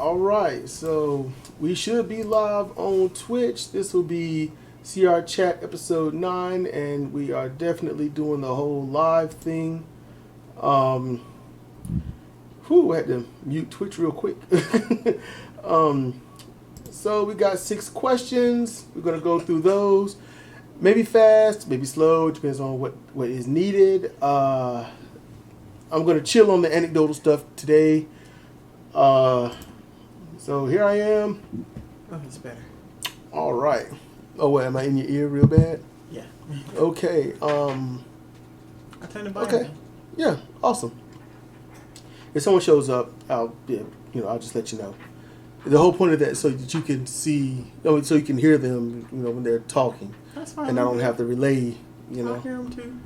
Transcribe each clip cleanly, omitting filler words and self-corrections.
All right, so we should be live on Twitch. This will be CRChat episode 9, and we are definitely doing the whole live thing. I had to mute Twitch real quick. So we got 6 questions. We're going to go through those. Maybe fast, maybe slow. It depends on what is needed. I'm going to chill on the anecdotal stuff today. So here I am. Oh, it's better. All right. Oh, what, am I in your ear real bad? Yeah. Okay. I turned the volume Okay. down. Yeah. Awesome. If someone shows up, I'll just let you know. The whole point of that is so that you can see, so you can hear them, when they're talking, That's fine. and I don't have to relay, I hear them too.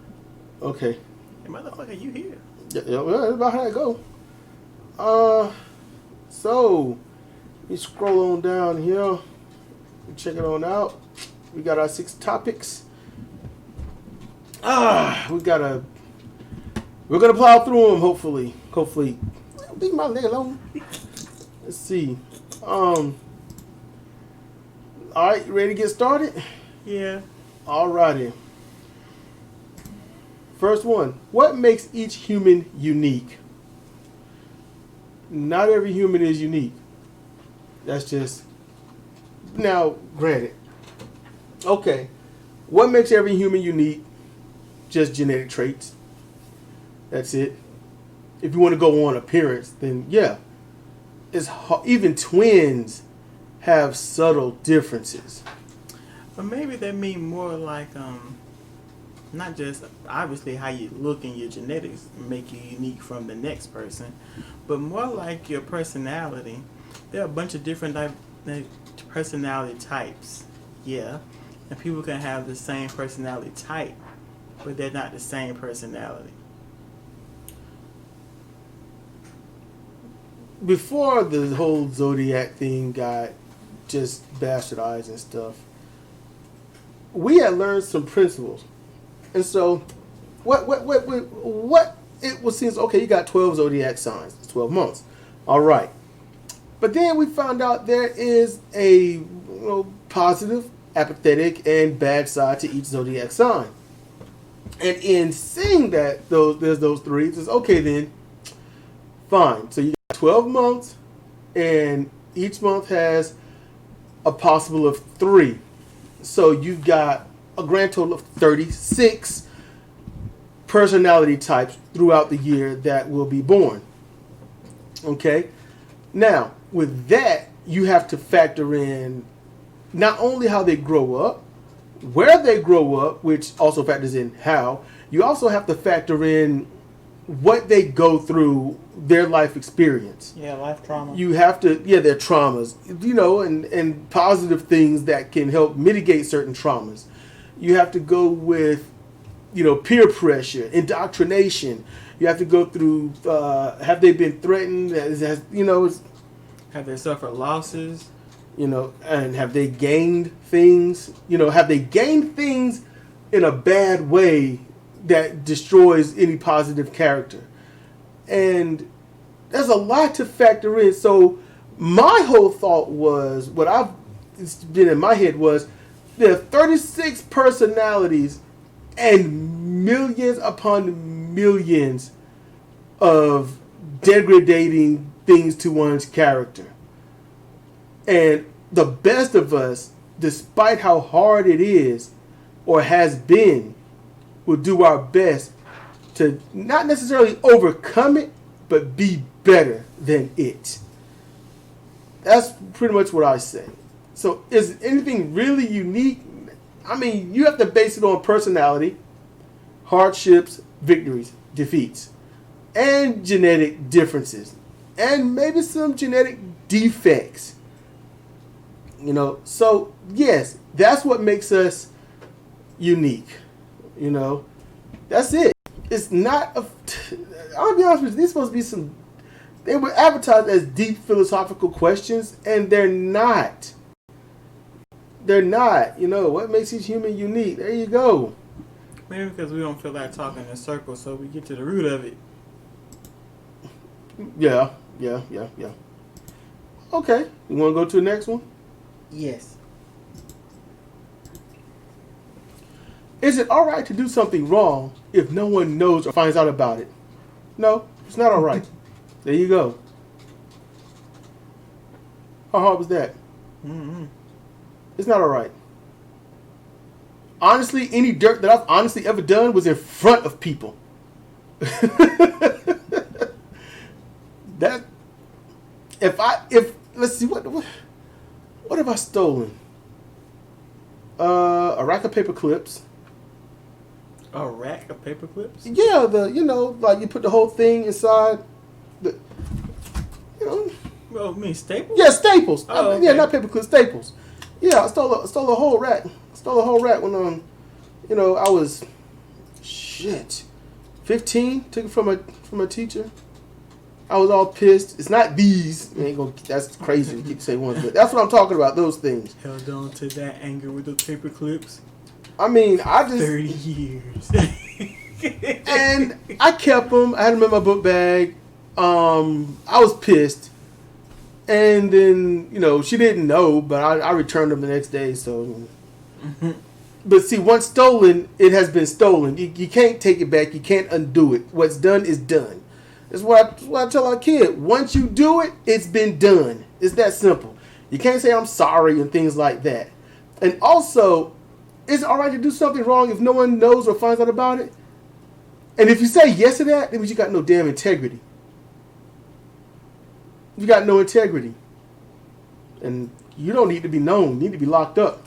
Okay. Hey, motherfucker, you here? Yeah, that's about how it go. So let me scroll on down here. Check it on out. We got our 6 topics. We're gonna plow through them. Hopefully. Leave my leg alone. Let's see. All right, you ready to get started? Yeah. Alrighty. First one. What makes each human unique? Not every human is unique. That's just... Now, granted. Okay. What makes every human unique? Just genetic traits. That's it. If you want to go on appearance, then yeah. Even twins have subtle differences. But maybe they mean more like, not just obviously how you look and your genetics make you unique from the next person, but more like your personality. There are a bunch of different personality types. Yeah. And people can have the same personality type, but they're not the same personality. Before the whole zodiac thing got just bastardized and stuff, we had learned some principles. And so what it was seems, okay, you got 12 zodiac signs, 12 months. All right. But then we found out there is a positive, apathetic, and bad side to each zodiac sign. And in seeing that there's those 3, it's okay then, fine. So you got 12 months, and each month has a possible of 3. So you've got a grand total of 36 personality types throughout the year that will be born. Okay? Now, with that, you have to factor in not only how they grow up, where they grow up, which also factors in how. You also have to factor in what they go through, their life experience. Yeah, life trauma. You have to, their traumas, and positive things that can help mitigate certain traumas. You have to go with, peer pressure, indoctrination. You have to go through, have they been threatened? Have they suffered losses? And have they gained things? Have they gained things in a bad way that destroys any positive character? And there's a lot to factor in. So my whole thought was, it's been in my head was, there are 36 personalities and millions upon millions of degrading things to one's character. And the best of us, despite how hard it is or has been, will do our best to not necessarily overcome it, but be better than it. That's pretty much what I say. So is anything really unique? I mean, you have to base it on personality, hardships, victories, defeats, and genetic differences, and maybe some genetic defects. So yes, that's what makes us unique. That's it. It's not I'll be honest with you, these supposed to be they were advertised as deep philosophical questions, and they're not. They're not. What makes each human unique? There you go. Maybe because we don't feel like talking in circles, so we get to the root of it. Yeah. Okay. You want to go to the next one? Yes. Is it all right to do something wrong if no one knows or finds out about it? No, it's not all right. There you go. How hard was that? Mm-hmm. It's not all right. Honestly, any dirt that I've honestly ever done was in front of people. That if let's see what have I stolen? A rack of paper clips. A rack of paper clips? Yeah, like you put the whole thing inside the, Well, I mean staples? Yeah, staples. Oh, okay. Yeah, not paper clips, staples. Yeah, I stole a whole rack. Stole a whole rack when I was 15. Took it from a teacher. I was all pissed. It's not these. That's crazy to keep saying one, but that's what I'm talking about. Those things. Held on to that anger with those paper clips. I mean, I just 30 years. and I kept them. I had them in my book bag. I was pissed, and then she didn't know, but I returned them the next day. So, but see, once stolen, it has been stolen. You can't take it back. You can't undo it. What's done is done. That's what I tell our kid. Once you do it, it's been done. It's that simple. You can't say I'm sorry and things like that. And also, is it all right to do something wrong if no one knows or finds out about it? And if you say yes to that, that means you got no damn integrity. You got no integrity. And you don't need to be known. You need to be locked up.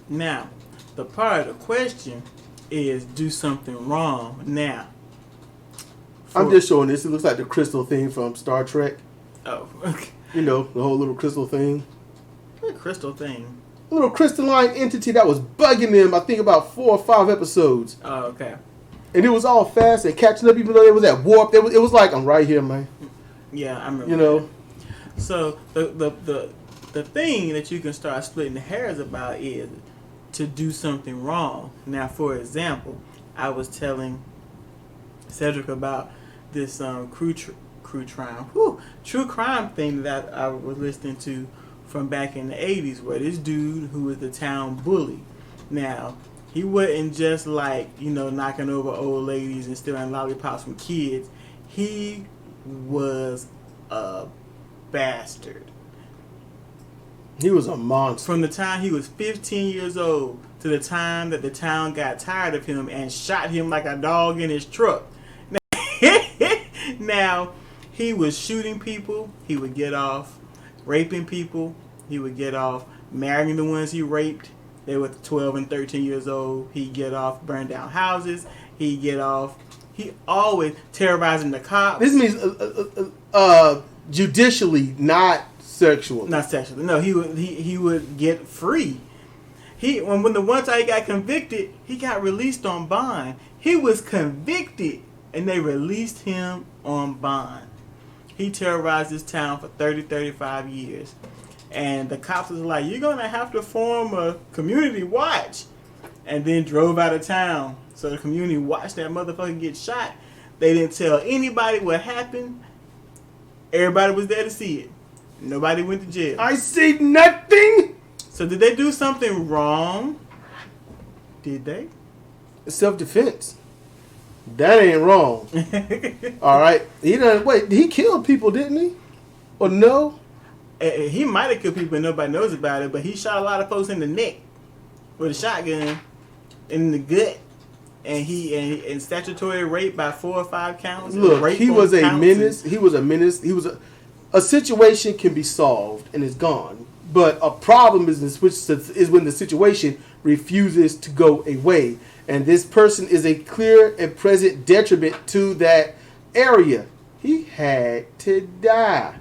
Now, the part of the question is do something wrong. Now, I'm just showing this. It looks like the crystal thing from Star Trek. Oh, okay. The whole little crystal thing. What crystal thing? A little crystalline entity that was bugging them, I think, about 4 or 5 episodes. Oh, okay. And it was all fast and catching up, even though it was at warp. It was like, I'm right here, man. Yeah, I remember. That. So the thing that you can start splitting hairs about is to do something wrong. Now, for example, I was telling Cedric about this true crime thing that I was listening to from back in the 80s, where this dude who was the town bully. Now, he wasn't just like, knocking over old ladies and stealing lollipops from kids. He was a bastard. He was a monster. From the time he was 15 years old to the time that the town got tired of him and shot him like a dog in his truck. Now, he was shooting people, he would get off. Raping people, he would get off. Marrying the ones he raped, they were 12 and 13 years old, he'd get off. Burn down houses, he'd get off. He always terrorizing the cops. This means judicially, not sexually. Not sexually. No, he would get free. When the one time he got convicted, he got released on bond. He was convicted, and they released him on bond. He terrorized this town for 35 years. And the cops was like, you're going to have to form a community watch. And then drove out of town. So the community watched that motherfucker get shot. They didn't tell anybody what happened. Everybody was there to see it. Nobody went to jail. I see nothing. So did they do something wrong? Did they? Self-defense. That ain't wrong. All right. He killed people, didn't he? Or no? He might have killed people and nobody knows about it, but he shot a lot of folks in the neck with a shotgun, in the gut, and statutory rape by 4 or 5 counts. Look, he was a menace. He was a menace. A situation can be solved and it's gone, but a problem is when the situation refuses to go away. And this person is a clear and present detriment to that area. He had to die.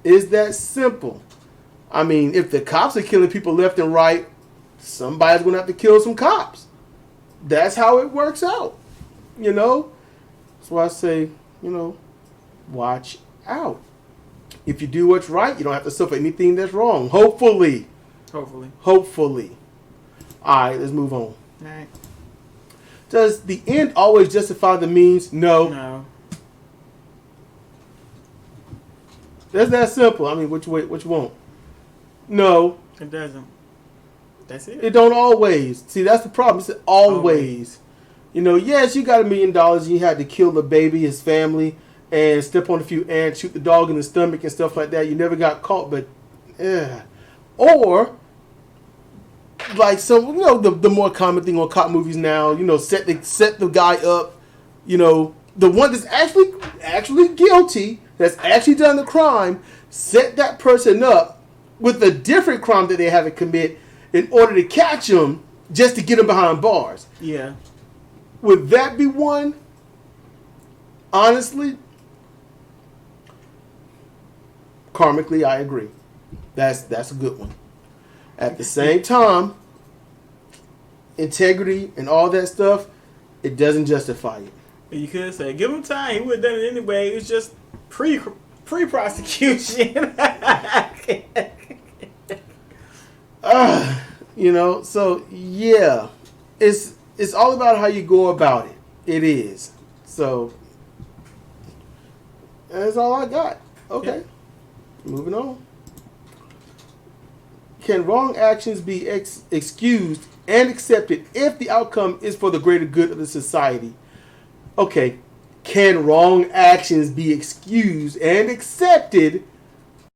It's that simple. I mean, if the cops are killing people left and right, somebody's going to have to kill some cops. That's how it works out. That's why I say, watch out. If you do what's right, you don't have to suffer anything that's wrong. Hopefully. All right, let's move on. All right. Does the end always justify the means? No. That's that simple. I mean, which won't? No, It doesn't. That's it. it don't always. See, that's the problem. It's always. You know, yes, you got $1 million and you had to kill the baby, his family, and step on a few ants, shoot the dog in the stomach and stuff like that. You never got caught, but or like some, you know, the more common thing on cop movies now, you know, set the guy up, you know, the one that's actually guilty, that's actually done the crime, set that person up with a different crime that they haven't commit in order to catch him just to get him behind bars. Yeah. Would that be one? Honestly, karmically, I agree. That's a good one. At the same time, integrity and all that stuff, it doesn't justify it. You could say, give him time. He would have done it anyway. It's just pre-prosecution. You know, so yeah, it's all about how you go about it. It is. So that's all I got. Okay. Yeah. Moving on. Can wrong actions be excused and accepted if the outcome is for the greater good of the society? Okay. Can wrong actions be excused and accepted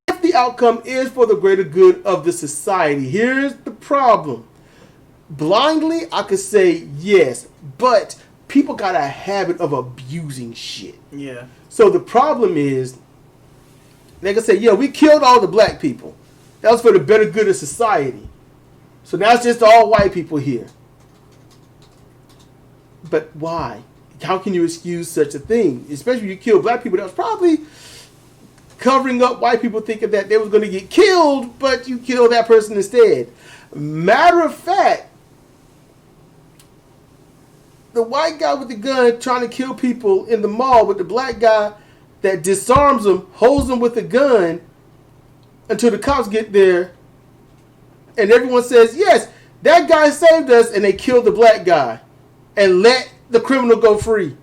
if the outcome is for the greater good of the society? Here's the problem. Blindly, I could say yes, but people got a habit of abusing shit. Yeah. So the problem is, they can say, yeah, we killed all the black people. That was for the better good of society. So now it's just all white people here. But why? How can you excuse such a thing? Especially if you kill black people, that was probably covering up white people thinking that they was going to get killed, but you killed that person instead. Matter of fact, the white guy with the gun trying to kill people in the mall with the black guy that disarms them, holds them with a gun until the cops get there, and everyone says, yes, that guy saved us, and they killed the black guy and let the criminal go free.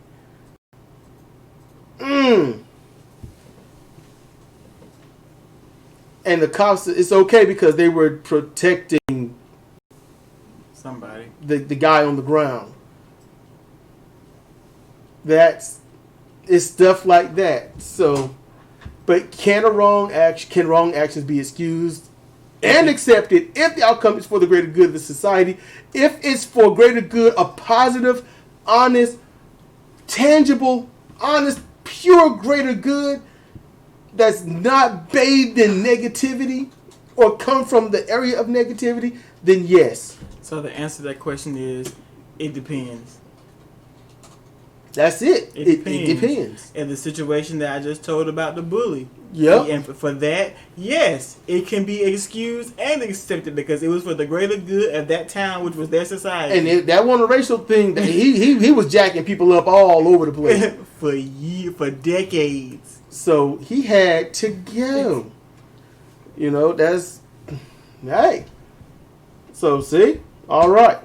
And the cops, it's okay because they were protecting somebody, the guy on the ground. It's stuff like that. So, but can wrong actions be excused and accepted if the outcome is for the greater good of the society? If it's for greater good, a positive, honest, tangible, honest, pure greater good that's not bathed in negativity or come from the area of negativity, then yes. So the answer to that question is, it depends. That's it. It depends. In the situation that I just told about the bully. Yep. And for that, yes, it can be excused and accepted because it was for the greater good of that town, which was their society. And that one racial thing, he was jacking people up all over the place. for decades. So he had to go. You know, that's... Hey. So, see? All right.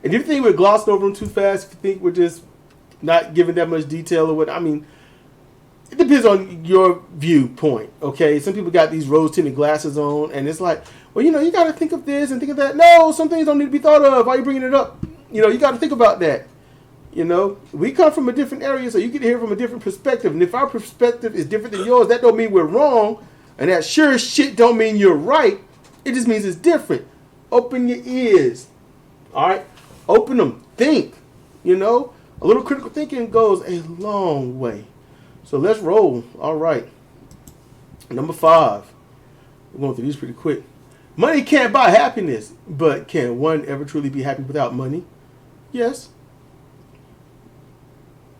And if you think we're glossing over them too fast, if you think we're just not giving that much detail or what, I mean, it depends on your viewpoint, okay? Some people got these rose-tinted glasses on, and it's like, well, you know, you got to think of this and think of that. No, some things don't need to be thought of. Why are you bringing it up? You know, you got to think about that. You know, we come from a different area, so you get to hear from a different perspective. And if our perspective is different than yours, that don't mean we're wrong, and that sure as shit don't mean you're right. It just means it's different. Open your ears, all right? Open them. Think, you know? A little critical thinking goes a long way. So let's roll. All right. Number 5. We're going through these pretty quick. Money can't buy happiness, but can one ever truly be happy without money? Yes.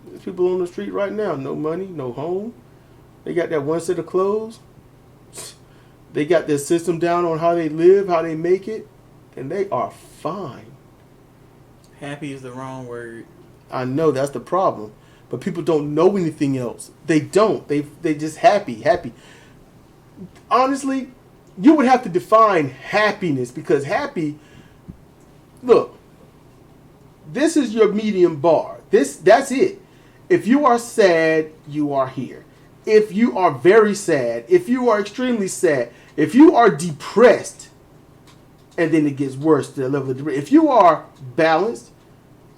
There's people on the street right now, no money, no home. They got that one set of clothes. They got their system down on how they live, how they make it, and they are fine. Happy is the wrong word. I know that's the problem, but people don't know anything else. They don't. They just happy. Honestly, you would have to define happiness because happy. Look, this is your medium bar. That's it. If you are sad, you are here. if you are very sad, if you are extremely sad, if you are depressed, and then it gets worse to the level of depression. If you are balanced,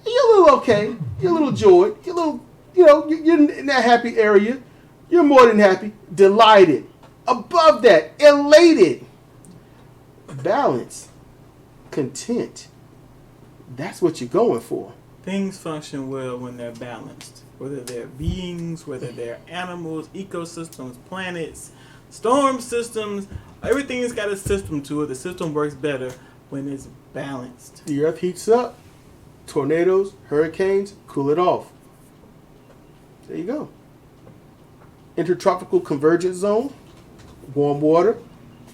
you're a little okay, you're a little joyed, you're a little, you're in that happy area. You're more than happy, delighted, above that, elated, balanced, content. That's what you're going for. Things function well when they're balanced. Whether they're beings, whether they're animals, ecosystems, planets, storm systems, everything's got a system to it. The system works better when it's balanced. The earth heats up, tornadoes, hurricanes, cool it off. There you go. Intertropical convergence zone, warm water.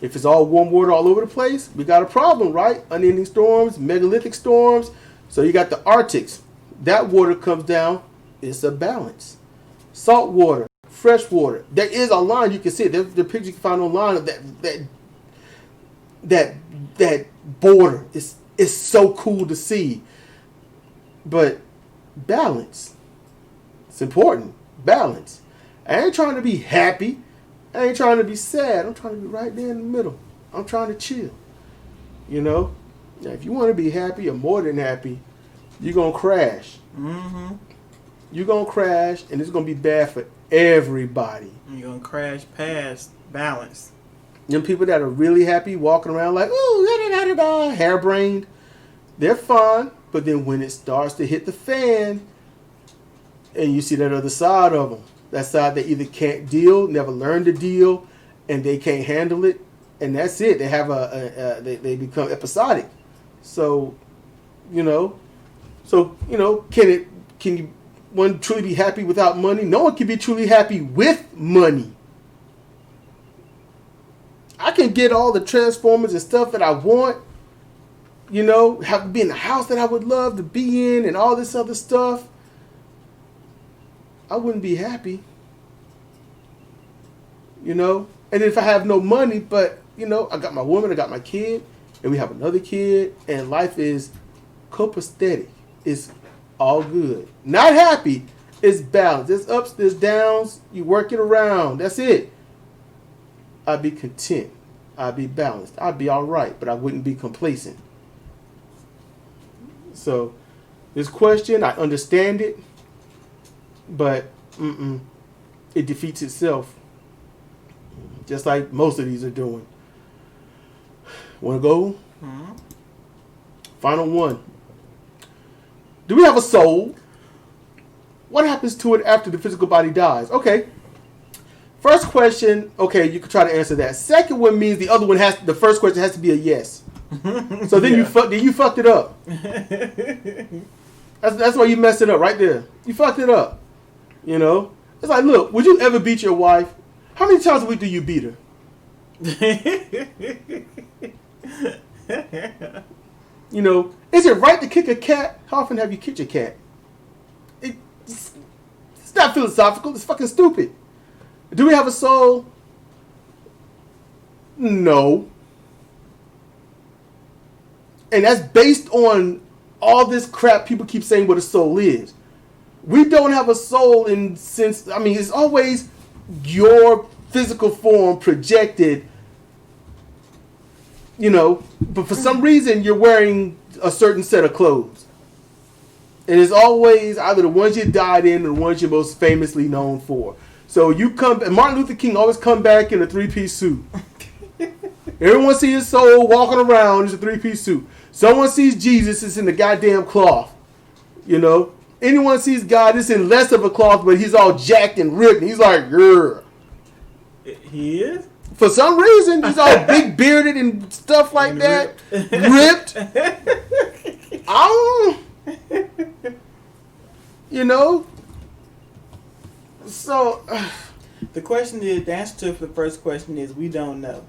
If it's all warm water all over the place, we got a problem, right? Unending storms, megalithic storms. So you got the Arctics. That water comes down. It's a balance. Salt water, fresh water. There is a line you can see. There's the picture you can find online of that border. It's so cool to see. But balance. It's important. Balance. I ain't trying to be happy. I ain't trying to be sad. I'm trying to be right there in the middle. I'm trying to chill. Now, if you want to be happy or more than happy, you're going to crash. Mm-hmm. You're going to crash, and it's going to be bad for everybody. You're going to crash past balance. Them people that are really happy, walking around like, ooh, da-da-da-da-da, harebrained, they're fine. But then when it starts to hit the fan, and you see that other side of them, that side that either can't deal, never learned to deal, and they can't handle it, and that's it. They have they become episodic. So, can you one truly be happy without money? No one can be truly happy with money. I can get all the Transformers and stuff that I want, have be in the house that I would love to be in, and all this other stuff. I wouldn't be happy, and if I have no money, but, I got my woman, I got my kid, and we have another kid, and life is copacetic. It's all good. Not happy. It's balanced. There's ups, there's downs. You work it around. That's it. I'd be content. I'd be balanced. I'd be all right, but I wouldn't be complacent. So, this question, I understand it. But it defeats itself, just like most of these are doing. Want to go? Mm-hmm. Final one. Do we have a soul? What happens to it after the physical body dies? Okay. First question. Okay, you can try to answer that. Second one means the other one the first question has to be a yes. So then you fucked it up. That's why you messed it up right there. You fucked it up. It's like, look, would you ever beat your wife? How many times a week do you beat her? Is it right to kick a cat? How often have you kicked your cat? It's not philosophical. It's fucking stupid. Do we have a soul? No. And that's based on all this crap people keep saying what a soul is. We don't have a soul it's always your physical form projected, but for some reason you're wearing a certain set of clothes. And it's always either the ones you died in or the ones you're most famously known for. So and Martin Luther King always come back in a 3-piece suit. Everyone sees his soul walking around in a 3-piece suit. Someone sees Jesus, it's in the goddamn cloth. Anyone sees God, it's in less of a cloth, but he's all jacked and ripped. And he's like, grr. He is? For some reason, he's all big bearded and stuff like and that. Ripped. So. The answer to the first question is we don't know.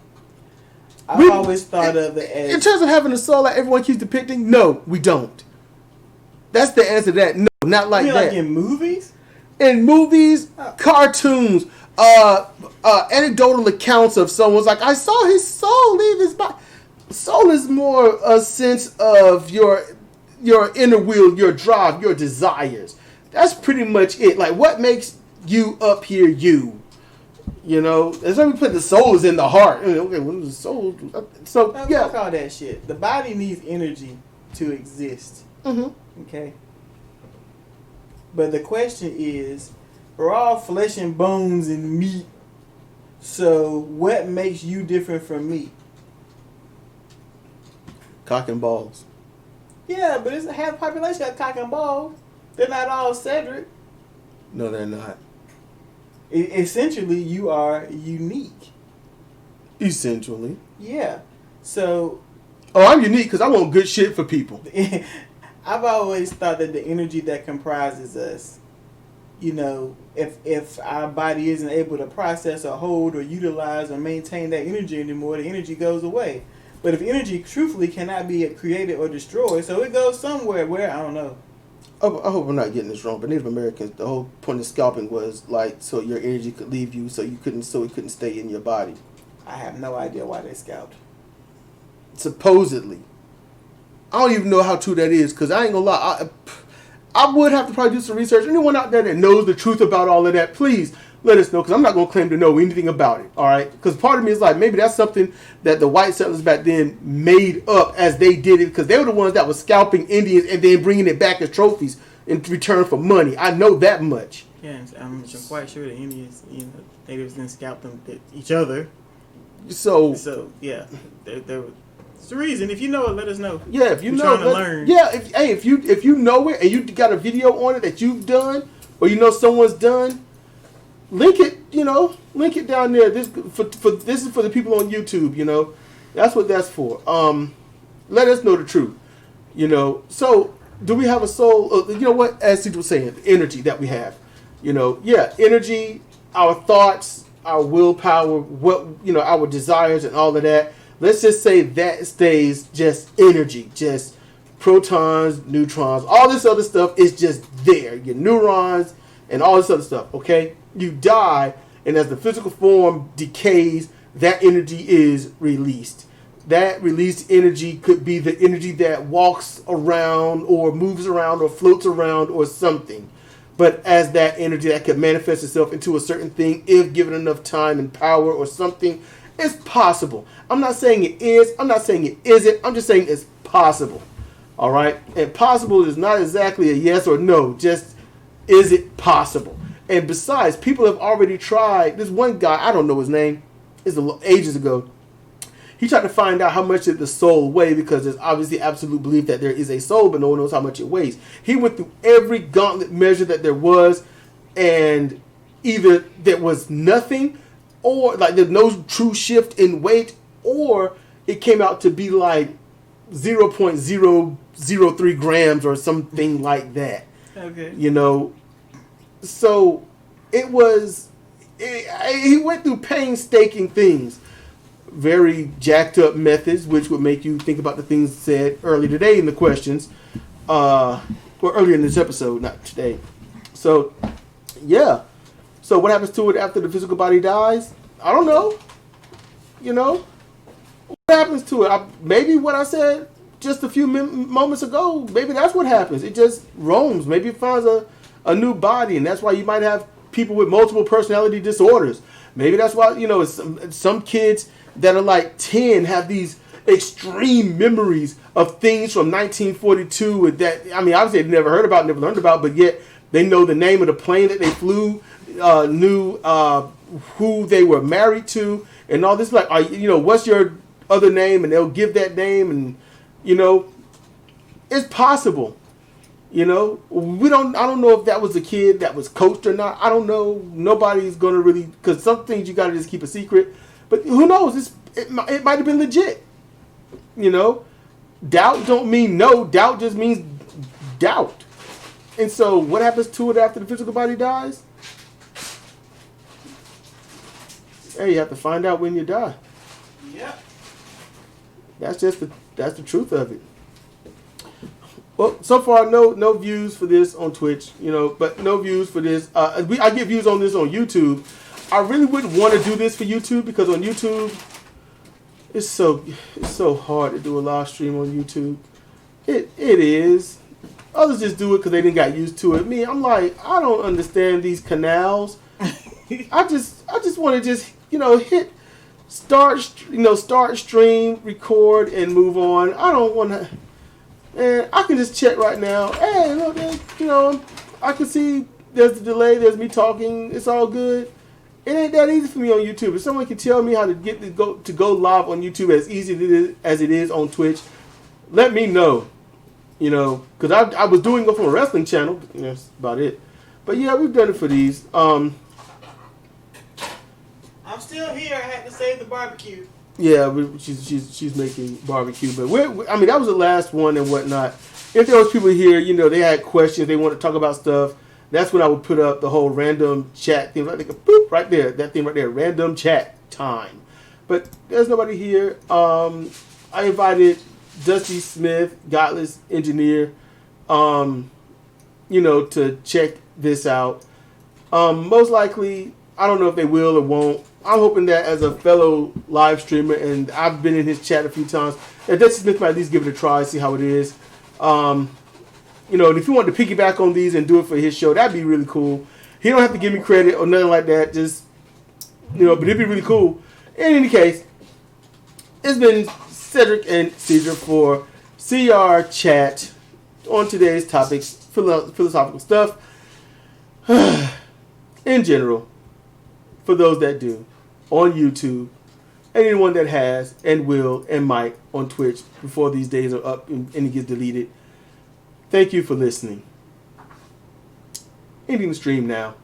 I've always thought of it as. In terms of having a soul like everyone keeps depicting, no, we don't. That's the answer to that. No, not like that. Like in movies? In movies, cartoons, anecdotal accounts of someone's like, I saw his soul leave his body. Soul is more a sense of your inner will, your drive, your desires. That's pretty much it. Like, what makes you up here you? You know, that's why we put the soul is in the heart. Okay, well, the soul. So yeah, fuck all that shit. The body needs energy to exist. Mm-hmm. Okay. But the question is, we're all flesh and bones and meat. So what makes you different from me? Cock and balls. Yeah, but it's half the population got cock and balls. They're not all Cedric. No, they're not. Essentially, you are unique. Essentially. Yeah. So. Oh, I'm unique because I want good shit for people. I've always thought that the energy that comprises us, you know, if our body isn't able to process or hold or utilize or maintain that energy anymore, the energy goes away. But if energy truthfully cannot be created or destroyed, so it goes somewhere where, I don't know. I hope I'm not getting this wrong, but Native Americans, the whole point of scalping was like so your energy could leave you, so it couldn't stay in your body. I have no idea why they scalped. Supposedly, I don't even know how true that is because I ain't gonna lie. I would have to probably do some research. Anyone out there that knows the truth about all of that, please let us know because I'm not gonna claim to know anything about it. All right, because part of me is like maybe that's something that the white settlers back then made up as they did it because they were the ones that were scalping Indians and then bringing it back as trophies in return for money. I know that much. Yeah, and I'm quite sure the Indians, natives didn't scalp them each other. So yeah, there was. It's the reason. If you know it, let us know. Yeah, if you We're know, trying to learn. Yeah, if you know it and you got a video on it that you've done or you know someone's done, link it. Link it down there. This is for the people on YouTube. That's what that's for. Let us know the truth. So do we have a soul? You know what? As Sidra was saying, the energy that we have. Energy, our thoughts, our willpower, our desires and all of that. Let's just say that stays just energy, just protons, neutrons, all this other stuff is just there. Your neurons and all this other stuff, okay? You die, and as the physical form decays, that energy is released. That released energy could be the energy that walks around or moves around or floats around or something. But as that energy that could manifest itself into a certain thing, if given enough time and power or something, it's possible. I'm not saying it is. I'm not saying it isn't. I'm just saying it's possible. All right? And possible is not exactly a yes or no. Just, is it possible? And besides, people have already tried. This one guy, I don't know his name. It's ages ago. He tried to find out how much did the soul weigh because there's obviously absolute belief that there is a soul, but no one knows how much it weighs. He went through every gauntlet measure that there was, and either there was nothing, or like there's no true shift in weight, or it came out to be like 0.003 grams or something like that. Okay. So he went through painstaking things, very jacked up methods, which would make you think about the things said earlier today in the questions, or earlier in this episode, not today. So, yeah. So what happens to it after the physical body dies? I don't know. What happens to it? Maybe what I said just a few moments ago, maybe that's what happens. It just roams. Maybe it finds a new body, and that's why you might have people with multiple personality disorders. Maybe that's why, some kids that are like 10 have these extreme memories of things from 1942 that, obviously they've never heard about, never learned about, but yet they know the name of the plane that they flew, knew who they were married to, and all this. Like, what's your other name? And they'll give that name, and it's possible. I don't know if that was a kid that was coached or not. I don't know. Nobody's gonna really, because some things you gotta just keep a secret. But who knows? It might have been legit. Doubt don't mean no. Doubt just means doubt. And so, what happens to it after the physical body dies? Hey, you have to find out when you die. Yep. That's the truth of it. Well, so far, no views for this on Twitch, but no views for this. I get views on this on YouTube. I really wouldn't want to do this for YouTube because on YouTube, it's so hard to do a live stream on YouTube. It is. Others just do it because they didn't got used to it. Me, I'm like, I don't understand these canals. I just want to just hit start stream, record, and move on. I don't want to. And I can just check right now. Hey, look, I can see there's a delay. There's me talking. It's all good. It ain't that easy for me on YouTube. If someone can tell me how to get to go live on YouTube as easy as it is on Twitch, let me know. Because I was doing it from a wrestling channel. That's about it. But yeah, we've done it for these. I'm still here. I had to save the barbecue. Yeah, she's making barbecue, but that was the last one and whatnot. If there was people here, they had questions, they want to talk about stuff. That's when I would put up the whole random chat thing, like boop, right there, that thing right there, random chat time. But there's nobody here. I invited Dusty Smith, Godless Engineer, to check this out. Most likely, I don't know if they will or won't. I'm hoping that as a fellow live streamer, and I've been in his chat a few times, that Dusty Smith might at least give it a try, see how it is. And if you want to piggyback on these and do it for his show, that'd be really cool. He don't have to give me credit or nothing like that. Just, but it'd be really cool. In any case, it's been Cedric and Sidra for CRChat on today's topics, philosophical stuff. In general, for those that do, on YouTube, and anyone that has and will and might on Twitch before these days are up and it gets deleted. Thank you for listening. Ending the stream now.